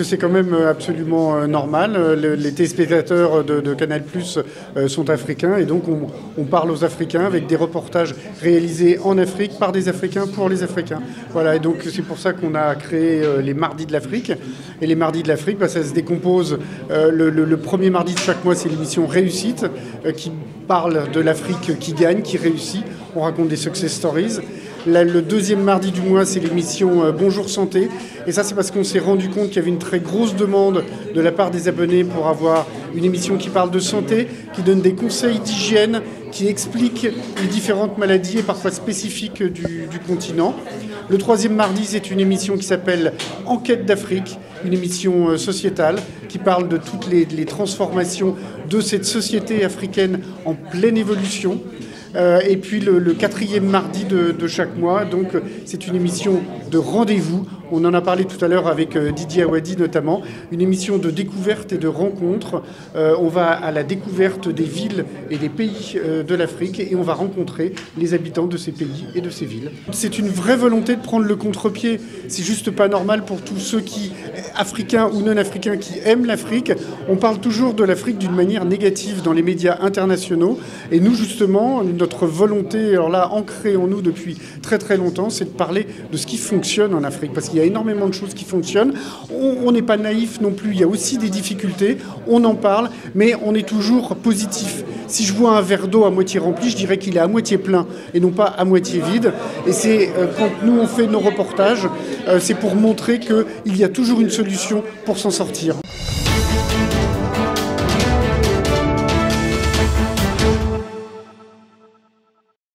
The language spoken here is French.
C'est quand même absolument normal. Les téléspectateurs de Canal+ sont africains et donc on parle aux Africains avec des reportages réalisés en Afrique par des Africains pour les Africains. Voilà, et donc c'est pour ça qu'on a créé les Mardis de l'Afrique. Et les Mardis de l'Afrique, ça se décompose. Le premier mardi de chaque mois, c'est l'émission Réussite qui parle de l'Afrique qui gagne, qui réussit. On raconte des success stories. Le deuxième mardi du mois, c'est l'émission Bonjour Santé. Et ça, c'est parce qu'on s'est rendu compte qu'il y avait une très grosse demande de la part des abonnés pour avoir une émission qui parle de santé, qui donne des conseils d'hygiène, qui explique les différentes maladies et parfois spécifiques du continent. Le troisième mardi, c'est une émission qui s'appelle Enquête d'Afrique, une émission sociétale qui parle de toutes les transformations de cette société africaine en pleine évolution. Et puis le quatrième mardi de chaque mois, donc c'est une émission de rendez-vous. On en a parlé tout à l'heure avec Didier Awadi notamment, une émission de découverte et de rencontre. On va à la découverte des villes et des pays de l'Afrique et on va rencontrer les habitants de ces pays et de ces villes. C'est une vraie volonté de prendre le contre-pied. C'est juste pas normal pour tous ceux africains ou non africains, qui aiment l'Afrique. On parle toujours de l'Afrique d'une manière négative dans les médias internationaux. Et nous, justement, notre volonté, alors là, ancrée en nous depuis très très longtemps, c'est de parler de ce qui fonctionne en Afrique. Parce qu'il y a énormément de choses qui fonctionnent. On n'est pas naïf non plus. Il y a aussi des difficultés. On en parle, mais on est toujours positif. Si je vois un verre d'eau à moitié rempli, je dirais qu'il est à moitié plein et non pas à moitié vide. Et c'est quand nous on fait nos reportages, c'est pour montrer qu'il y a toujours une solution pour s'en sortir.